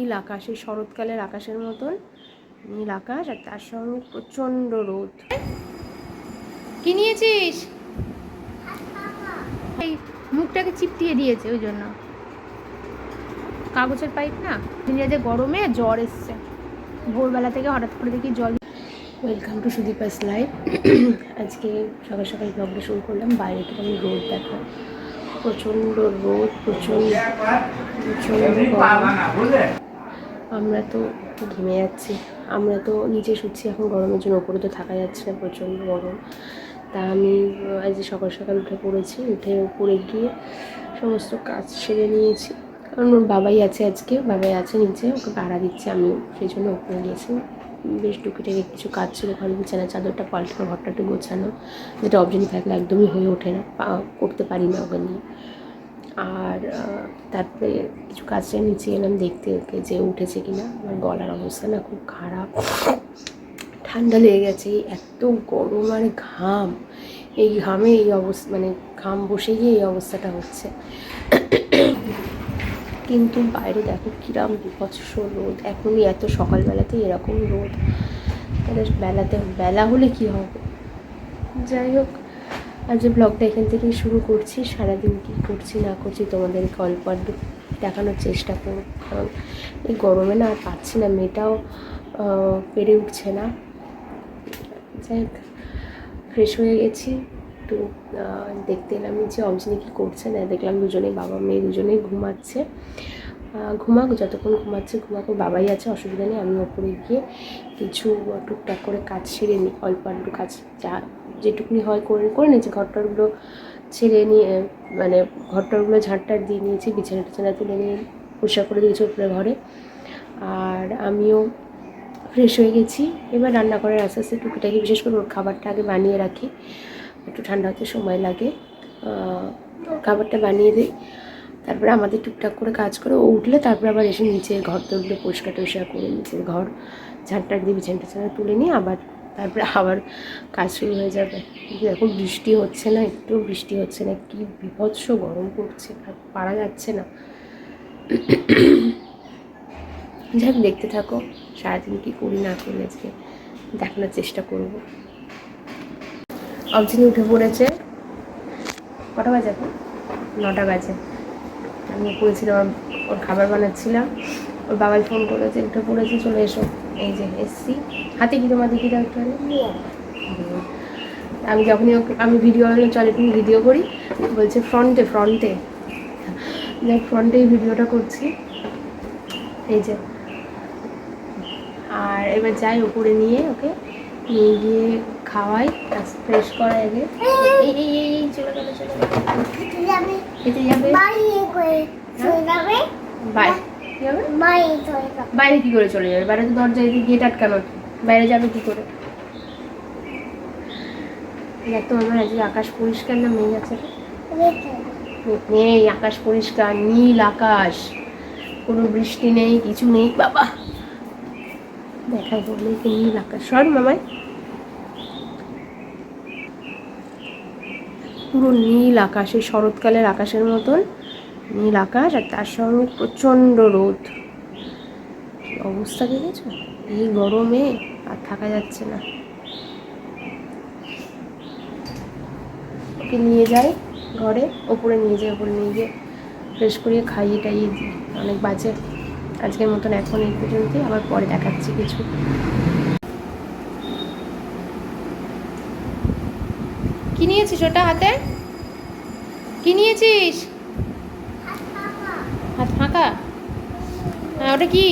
নীল আকাশ, এই শরৎকালের আকাশের মতন নীল আকাশ, আর তার সঙ্গে প্রচণ্ড রোদ। কি নিয়েছিস? এই মুখটাকে চিপটিয়ে দিয়েছে, ওই জন্য কাগজের পাইপ না। যে গরমে জ্বর এসছে, ভোরবেলা থেকে হঠাৎ করে দেখি জল। Welcome to Sudipa's live. আজকে সকাল সকাল ব্লগটা শুরু করলাম। বাইরে কিরকম রোদ দেখো, প্রচণ্ড রোদ, প্রচণ্ড গরম। আমরা তো ঘেমে যাচ্ছি। আমরা তো নিচে শুচ্ছি এখন গরমের জন্য, ওপরে তো থাকা যাচ্ছে না, প্রচণ্ড গরম। তা আমি আজ সকাল সকাল উঠে পড়েছি। উঠে উপরে গিয়ে সমস্ত কাজ সেরে নিয়েছি, কারণ ওর বাবাই আছে আজকে, বাবাই আছে নিচে, ওকে পাড়া দিচ্ছে, আমি সেই জন্য উপরে গিয়েছি। বেশ টুকিটাকি কিছু কাজ ছিল, ঘরে বিছানা চাদরটা পাল্টানো, ঘরটা একটু গোছানো, যেটা অবজেক্ট থাকলে একদমই হয়ে ওঠে না, করতে পারি না ওকে নিয়ে। আর তারপরে কিছু কাজটা নিচে এলাম দেখতে ওকে যে উঠেছে কিনা। আমার গলার অবস্থা না খুব খারাপ, ঠান্ডা লেগে গেছে, এত গরম আর ঘাম, এই ঘামে এই অবস্থা, মানে ঘাম বসে গিয়ে এই অবস্থাটা হচ্ছে। কিন্তু বাইরে দেখো কিরম বিভৎস রোদ, এখনই এত সকালবেলাতেই এরকম রোদ, তাহলে বেলা হলে কি হবে। যাই হোক, আজ ব্লগটা এখান থেকেই শুরু করছি। সারাদিন কী করছি না করছি তোমাদেরকে অল্প আধটু দেখানোর চেষ্টা করব, কারণ এই গরমে না আর পাচ্ছি না, মেয়েটাও পেরে উঠছে না। যাই হোক, ফ্রেশ হয়ে গেছি, একটু দেখতে এলাম যে অঞ্জলি কী করছে না। দেখলাম দুজনেই, বাবা মেয়ে দুজনেই ঘুমাচ্ছে। ঘুমাক, যতক্ষণ ঘুমাচ্ছে ঘুমাক, বাবাই আছে, অসুবিধা নেই। আমি ওপরে গিয়ে কিছু টুকটাক করে কাজ সেরে নিই, অল্প আধটু কাজ যা যেটুকুনি হয় করে নিয়েছি। ঘরটারগুলো ছেড়ে নিয়ে, মানে ঘরটারগুলো ঝাঁটটার দিয়ে নিয়েছি, বিছানা টিছানা তুলে নিয়ে পরিষ্কার করে দিয়েছি উপরে ঘরে। আর আমিও ফ্রেশ হয়ে গেছি। এবার রান্নাঘরের আস্তে আস্তে টুকিটাকি, বিশেষ করে ওর খাবারটা আগে বানিয়ে রাখি, একটু ঠান্ডা হতে সময় লাগে, খাবারটা বানিয়ে দিই। তারপরে আমাদের টুকটাক করে কাজ করে ও উঠলে তারপরে আবার এসে নিচের ঘর তোরগুলো পরিষ্কার টরিষ্কার করে, নিচের ঘর ঝাঁটটার দিয়ে বিছানা টিছানা তুলে নিয়ে তারপরে আবার কাজ শুরু হয়ে যাবে। এখন বৃষ্টি হচ্ছে না, একটু বৃষ্টি হচ্ছে না, কি বিভৎস গরম পড়ছে, আর পারা যাচ্ছে না। যাই হোক, দেখতে থাকো সারাদিন কী করি না করি আজকে দেখানোর চেষ্টা করব। অবজিনি উঠে পড়েছে, কটা বাজে এখন? 9টা বাজে। আমি করেছিলাম, ওর খাবার বানাচ্ছিলাম, ওর বাবাই ফোন করেছে, উঠে পড়েছে, চলে এসো। এই যে এসছি, হাতে কি তোমার দেখি দাও একটু। আমি যখনই আমি ভিডিও বানানো চলে তুমি ভিডিও করি, বলছে ফ্রন্টে যাই ফ্রন্টেই ভিডিওটা করছি। এই যে, আর এবার যাই উপরে নিয়ে ওকে নিয়ে গিয়ে খাওয়াই, ফ্রেশ করাই আগে। এই চলে গেল, খেতে যাবে বাইরে কি করে চলে যাবে? বাইরে তো দরজায় গেট আটকানো, বাইরে যাবে কি করে? দেখতো আমার আজকে আকাশ পরিষ্কার না মেঘ আছে? নেই, আকাশ পরিষ্কার, নীল আকাশ, কোনো বৃষ্টি নেই, কিছু নেই। বাবা দেখাই বলে নীল আকাশ, সর মামাই, পুরো নীল আকাশ, এই শরৎকালের আকাশের মতন নীল আকাশ, আর তার সঙ্গে প্রচণ্ড রোদ। অবস্থা দেখেছো এই গরমে, আর থাকা যাচ্ছে না। ওকে নিয়ে যাই ঘরে, ওপরে নিয়ে গিয়ে ফ্রেশ করিয়ে খাইয়ে টাইয়ে দিই। অনেক বাজে আজকের মতন, এখন এই পর্যন্তই, আবার পরে দেখাচ্ছি কিছু। কি নিয়েছিস ওটা হাতে? কি নিয়েছিস? হাত ফাঁকা? হ্যাঁ, ওটা কি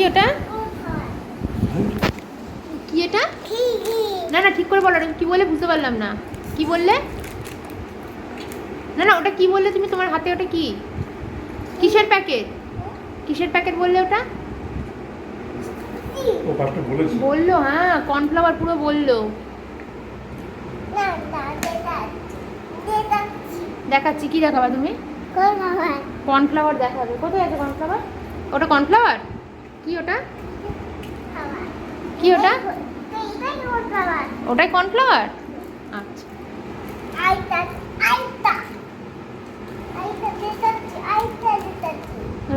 ওটা কি এটা? না ঠিক করে বলো, কি বলে বুঝতে পারলাম না। কি বললে? না ওটা কি বললে তুমি? তোমার হাতে ওটা কি? কিসের প্যাকেট বললে ওটা? বললো, হ্যাঁ কর্নফ্লাওয়ার পুরো বললো। দেখাচ্ছি, কি দেখাবা তুমি? কর্নফ্লাওয়ার দেখাবে। কোথায় আছে কর্নফ্লাওয়ার? ওটা কর্নফ্লাওয়ার? কি ওটা? কি ওটা? ওটাই কর্নফ্লাওয়ার? আচ্ছা,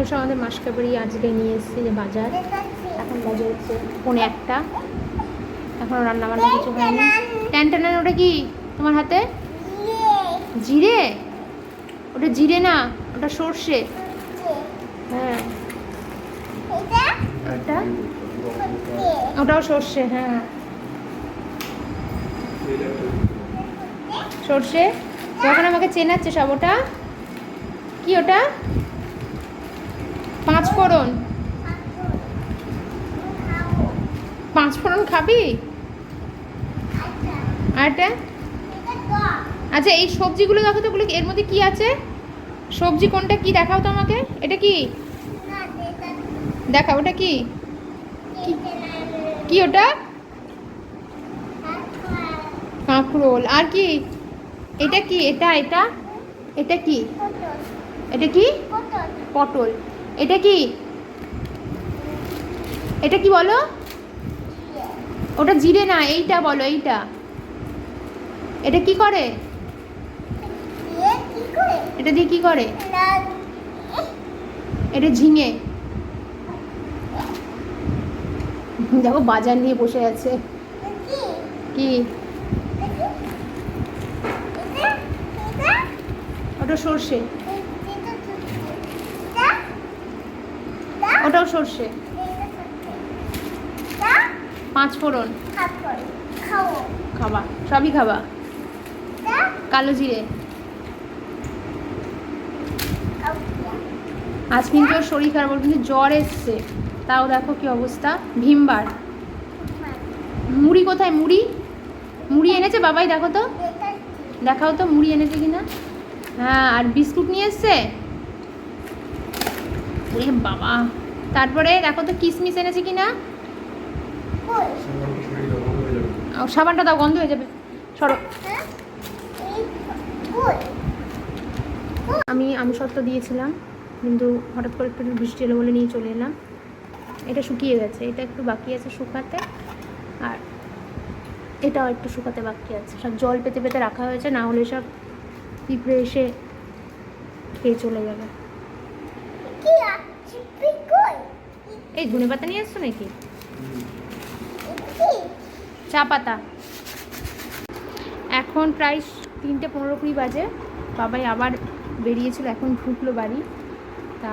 মনসা আমাদের মাসকাবাড়ি আজকে নিয়ে এসেছে যে বাজার। এখন বাজার হচ্ছে 1:45। এখন রান্নাবান্না কিছু হয়নি। ট্যান ট্যান ওটা কি তোমার হাতে? জিরে? ওটা জিরে না, ওটা সর্ষে। হ্যাঁ ওটা, ওটাও সর্ষে। হ্যাঁ সর্ষে। যখন আমাকে চেনাচ্ছে সব। ওটা কি? ওটা 5 ফোড়ন। 5 ফোড়ন খাবি? আর এটা? আচ্ছা এই সবজিগুলো দেখো তো, ওগুলো এর মধ্যে কি আছে? সবজি কোনটা কি দেখাও তো আমাকে। এটা কি দেখাও? ওটা কি? কি ওটা? কাঁকরোল। আর কি? এটা কি? এটা এটা এটা কি? এটা কি? পটল। এটা কি? এটা কি বলো? ওটা জিরে না, এইটা বলো। এইটা এটা কি করে? এটা দিয়ে কি করে? এটা ঝিঙে। দেখো বাজার নিয়ে বসে আছে। কি ওটা? সর্ষে। ওটাও সর্ষে। 5 ফোড়ন। খাবা? সবই খাবা? কালো জিরে। আজ কিন্তু ওর শরীর খারাপ, ওর কিন্তু জ্বর এসছে। তাও দেখো কি অবস্থা। ভীমবার। মুড়ি কোথায়? মুড়ি মুড়ি এনেছে বাবাই? দেখো তো, দেখাও তো মুড়ি এনেছে কিনা। হ্যাঁ আর বিস্কুট নিয়ে এসছে। বাবা। তারপরে দেখো তো কিশমিশ এনেছে কিনা। সাবানটা দাও, গন্ধ হয়ে যাবে। সরো। আমি সত্য দিয়েছিলাম, কিন্তু হঠাৎ করে একটু বৃষ্টি এলো বলে নিয়ে চলে এলাম। এটা শুকিয়ে গেছে, এটা একটু বাকি আছে শুকাতে। আর এটাও একটু শুকাতে বাকি আছে। সব জল পেতে পেতে রাখা হয়েছে, না হলে সব পিঁপড়ে এসে খেয়ে চলে যাবে। এই ধনে পাতা নিয়ে আসছো নাকি? চা পাতা। এখন প্রায় 3:15 বাজে। বাবাই আবার বেরিয়েছিল, এখন ঢুকলো বাড়ি। তা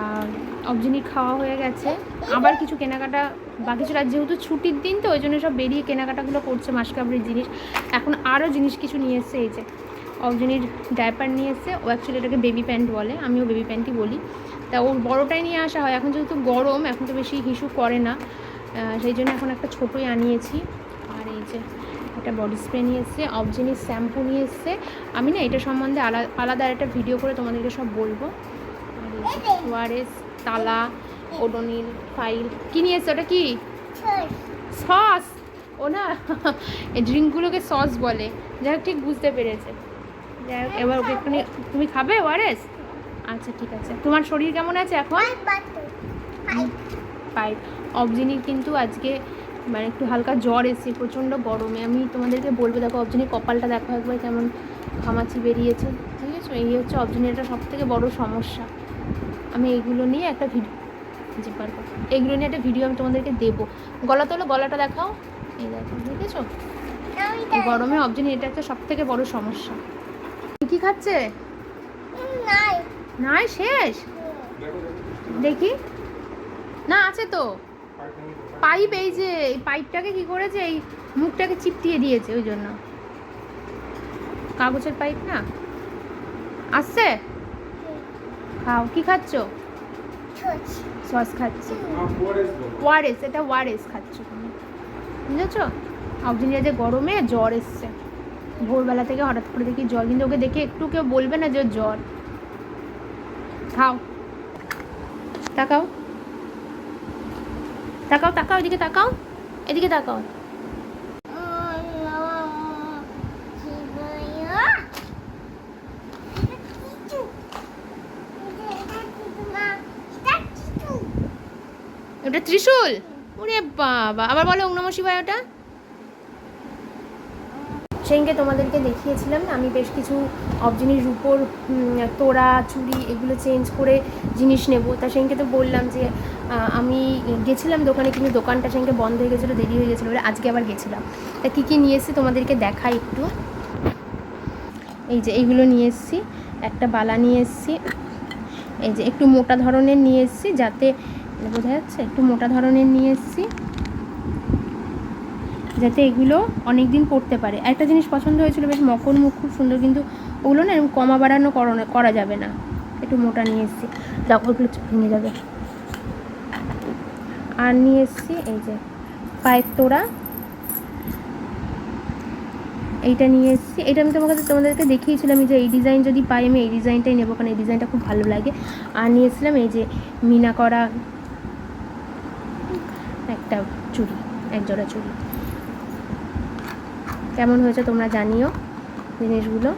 অবজিনির খাওয়া হয়ে গেছে। আবার কিছু কেনাকাটা বাকি ছিল। আর যেহেতু ছুটির দিন তো ওই জন্য সব বেরিয়ে কেনাকাটাগুলো করছে, মাসকাবাড়ির জিনিস। এখন আরও জিনিস কিছু নিয়ে এসছে। এই যে অবজিনির ডায়পার নিয়ে এসছে। ও অ্যাকচুয়ালি এটাকে বেবি প্যান্ট বলে, আমিও বেবি প্যান্টই বলি। তা ওর বড়োটাই নিয়ে আসা হয়। এখন যেহেতু গরম, এখন তো বেশি হিসু করে না, সেই জন্য এখন একটা ছোটোই আনিয়েছি। আর এই যে একটা বডি স্প্রে নিয়ে এসছে, অবজিনির শ্যাম্পু নিয়ে এসছে। আমি না এটা সম্বন্ধে আলাদা একটা ভিডিও করে তোমাদেরকে সব বলবো। আর এই যে ওয়ারেস, তালা, ওডোনিল, ফাইল। কী নিয়ে এসছে? ওটা কি? সস। ও না এই ড্রিঙ্কগুলোকে সস বলে। যাই হোক, ঠিক বুঝতে পেরেছে। যাই হোক, এবার ওকে একটু। তুমি খাবে ওয়ারেস? আচ্ছা ঠিক আছে। তোমার শরীর কেমন আছে এখন? পাইপ। অবজিনির কিন্তু আজকে মানে একটু হালকা জ্বর এসেছে, প্রচণ্ড গরমে। আমি তোমাদেরকে বলবো, দেখো অবজিনির কপালটা দেখো একবার, কেমন ঘামাচি বেরিয়েছে। ঠিক আছে, এই হচ্ছে অবজিনির একটা সবথেকে বড় সমস্যা। আমি এইগুলো নিয়ে একটা ভিডিও এইগুলো নিয়ে একটা ভিডিও আমি তোমাদেরকে দেবো। গলা তোলো, গলাটা দেখাও। এই দেখো, দেখেছো? এই গরমে অবজিনির এটা একটা সবথেকে বড় সমস্যা। কি খাচ্ছে? নাই, শেষ। দেখি না, আছে তো পাইপ। এই যে এই পাইপটাকে কি করেছে, এই মুখটাকে চিপটিয়ে দিয়েছে, ওই জন্য। কাগজের পাইপ না। আসছে? খাও। কি খাচ্ছ? সস খাচ্ছি। ওয়ারেস, এটা ওয়ারেস খাচ্ছ তুমি, বুঝেছো? অবজিনিয়া যে গরমে জ্বর এসছে, ভোরবেলা থেকে হঠাৎ করে দেখি জ্বর। কিন্তু ওকে দেখে একটু কেউ বলবে না যে জ্বর। খাও। তাকাও তাকাও তাকাও, এদিকে তাকাও, এদিকে তাকাও। ওটা ত্রিশূল? ওরে বাবা, আবার বলো ওং নমঃ শিবায়। ওটা সেদিনকে তোমাদেরকে দেখিয়েছিলাম না, আমি বেশ কিছু অবজিনির রূপোর তোড়া চুড়ি এগুলো চেঞ্জ করে জিনিস নেব। তা সেদিনকে তো বললাম যে আমি গেছিলাম দোকানে, কিন্তু দোকানটা সেদিনকে বন্ধ হয়ে গেছিলো, দেরি হয়ে গেছিলো বলে আজকে আবার গেছিলাম। তা কী কী নিয়ে এসেছি তোমাদেরকে দেখাই একটু। এই যে এইগুলো নিয়ে এসেছি, একটা বালা নিয়ে এসেছি, এই যে একটু মোটা ধরনের নিয়ে এসেছি, যাতে বোঝা যাচ্ছে, একটু মোটা ধরনের নিয়ে এসেছি যাতে এগুলো অনেক দিন পরতে পারে। একটা জিনিস পছন্দ হয়েছিল, বেশ মকর মুখ খুব সুন্দর, কিন্তু ওগুলো না এরকম কমা বাড়ানো করা যাবে না, একটু মোটা নিয়ে এসেছি, যাও ওগুলো ভেঙে যাবে। আর নিয়ে এসেছি এই যে পায়ের তোড়া, এইটা নিয়ে এসেছি। এটা আমি তোমাদেরকে দেখিয়েছিলাম যে এই ডিজাইন যদি পাই আমি এই ডিজাইনটাই নেবো, কারণ এই ডিজাইনটা খুব ভালো লাগে। আর নিয়ে এসেছিলাম এই যে মিনা করা একটা চুড়ি, এক জোড়া চুড়ি। কেমন হয়েছে তোমরা জানিও জিনিসগুলো।